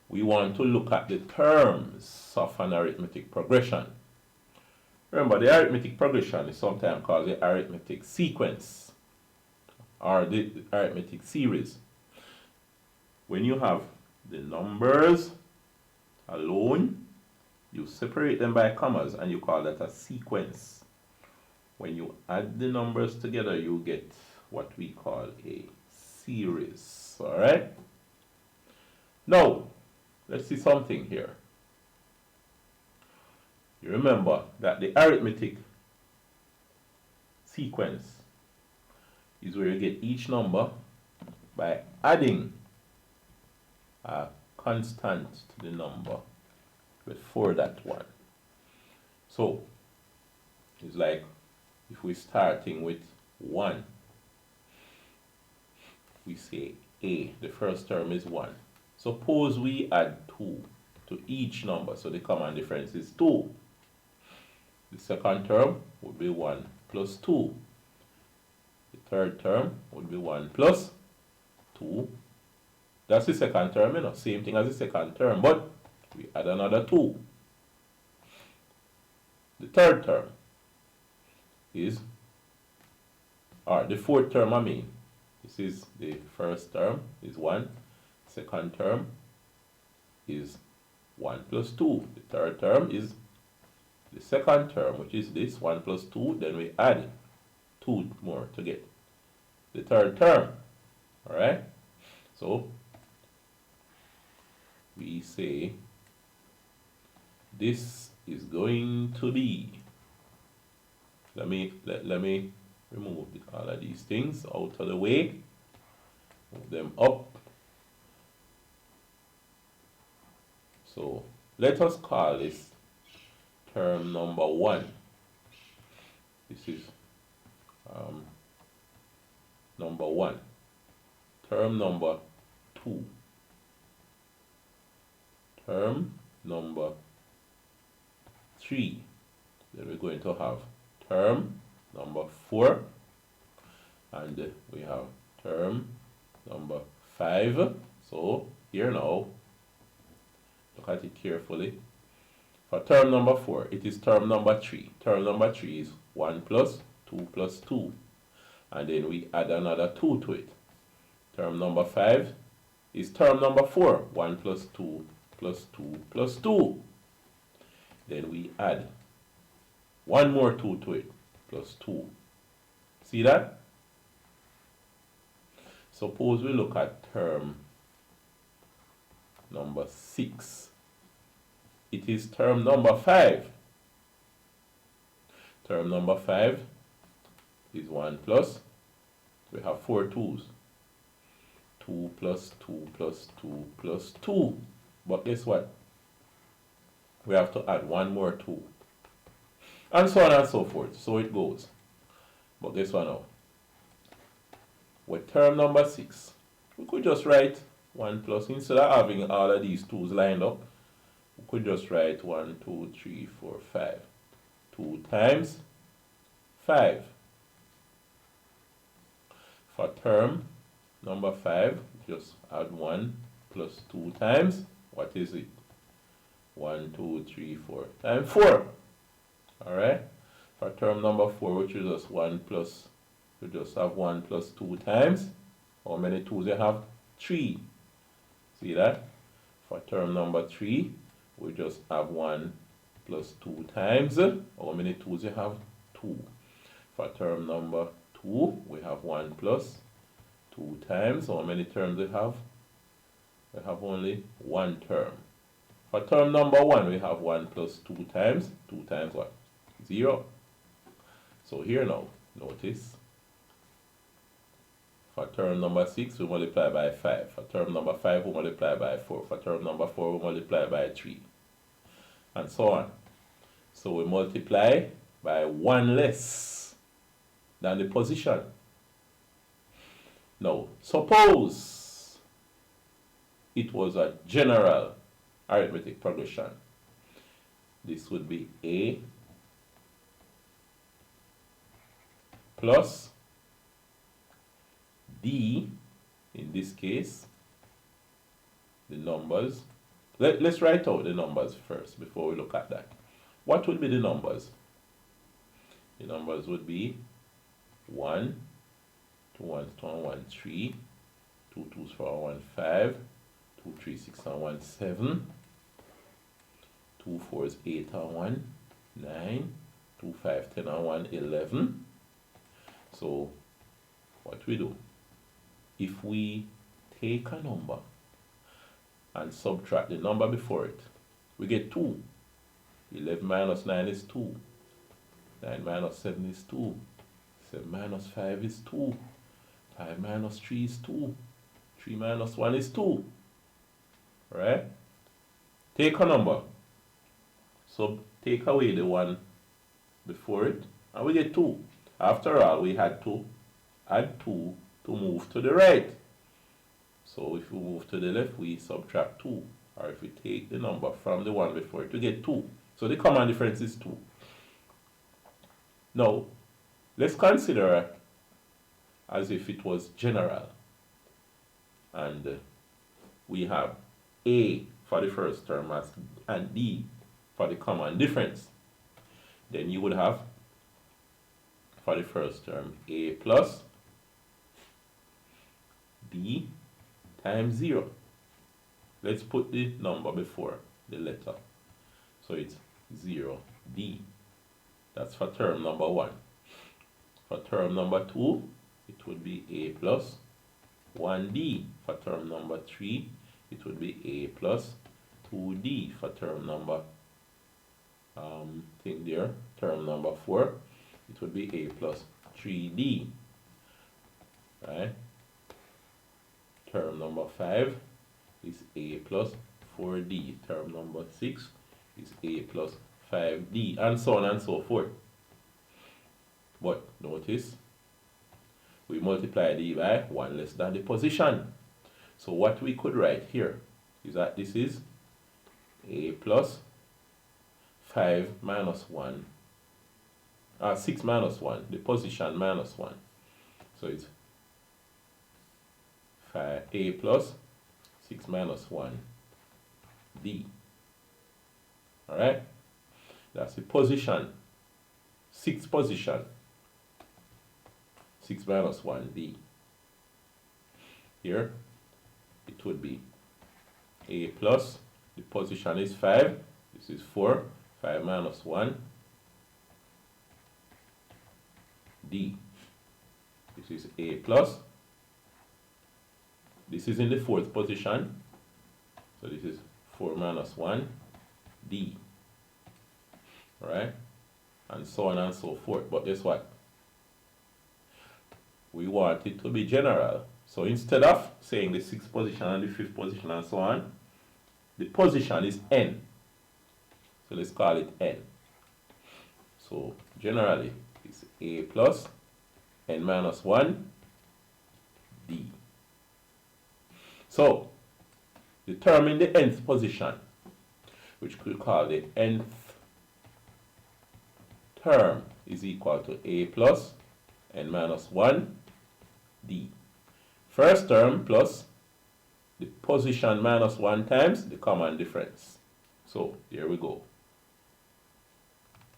we want to look at the terms of an arithmetic progression. Remember, the arithmetic progression is sometimes called the arithmetic sequence or the arithmetic series. When you have the numbers alone, you separate them by commas and you call that a sequence. When you add the numbers together, you get what we call a series. Alright? Now, let's see something here. You remember that the arithmetic sequence is where you get each number by adding a constant to the number before that one. So, it's like if we're starting with 1, we say A, the first term is 1. Suppose we add 2 to each number, so the common difference is 2. The second term would be 1 plus 2. The third term would be 1 plus 2. That's the second term, you know, same thing as the second term, but we add another 2. The third term is, or the fourth term, I mean, this is the first term is 1, second term is 1 plus 2. The third term is the second term, which is this 1 plus 2, then we add 2 more to get the third term. Alright? So we say this is going to be, let me remove all of these things out of the way, move them up. So let us call this term number 1. This is number 1. Term number 2. Term number 3. Then we're going to have term number 4. And we have term number 5. So here now, look at it carefully. For term number 4, it is term number 3. Term number 3 is 1 plus 2 plus 2. And then we add another 2 to it. Term number 5 is term number 4. 1 plus 2 plus 2 plus 2. Then we add one more 2 to it, plus 2. See that? Suppose we look at term number 6. It is term number 5. Term number 5 is 1 plus, we have 4 2's. 2 plus 2 plus 2 plus 2. But guess what? We have to add one more 2. And so on and so forth. So it goes. But guess what now? With term number 6, we could just write 1 plus, instead of having all of these 2's lined up, we could just write 1, 2, 3, 4, 5. 2 times 5. For term number 5, just add 1 plus 2 times, what is it? 1, 2, 3, 4 times 4. Alright? For term number 4, which is just 1 plus, you just have 1 plus 2 times. How many 2's you have? 3. See that? For term number 3, we just have 1 plus 2 times. How many 2's you have? 2. For term number 2, we have 1 plus 2 times. How many terms we have? We have only one term. For term number 1, we have 1 plus 2 times. 2 times what? 0. So here now, notice. For term number 6, we multiply by 5. For term number 5, we multiply by 4. For term number 4, we multiply by 3. And so on. So we multiply by 1 less than the position. Now, suppose it was a general arithmetic progression. This would be A plus D, in this case, the numbers Let's write out the numbers first before we look at that. What would be the numbers? The numbers would be 1, 2 1s, 2 and 1, 3, 2 2s, 4 and 1, 5, 2 3 6 and 1, 7, 2 4s, 8 and 1, 9, 2 5 10 and 1, 11. So what we do, if we take a number and subtract the number before it, we get 2. 11 minus 9 is 2. 9 minus 7 is 2. 7 minus 5 is 2. 5 minus 3 is 2. 3 minus 1 is 2. Right? Take a number. So take away the one before it, and we get 2. After all, we had to add 2 to move to the right. So if we move to the left, we subtract 2. Or if we take the number from the one before it, we get 2. So the common difference is 2. Now, let's consider as if it was general. And we have A for the first term and D for the common difference. Then you would have, for the first term, A plus D times 0. Let's put the number before the letter. So it's 0D. That's for term number 1. For term number 2, it would be A plus 1D. For term number 3, it would be A plus 2D. For term number term number 4, it would be A plus 3D. Right? Term number 5 is A plus 4D. Term number 6 is A plus 5D, and so on and so forth. But notice, we multiply D by 1 less than the position. So what we could write here is that this is A plus 5 minus 1, 6 minus 1, the position minus 1. So it's A plus 6 minus 1 D. Alright? That's the position. 6th position. 6 minus 1 D. Here, it would be A plus, the position is 5, this is 4, 5 minus 1 D. This is A plus, this is in the 4th position, so this is 4 minus 1 D. Alright? And so on and so forth. But guess what? We want it to be general. So instead of saying the 6th position and the 5th position and so on, the position is n. So let's call it n. So generally, it's A plus n minus 1 D. So determine the nth position, which we call the nth term, is equal to A plus n minus 1 D. First term plus the position minus 1 times the common difference. So here we go.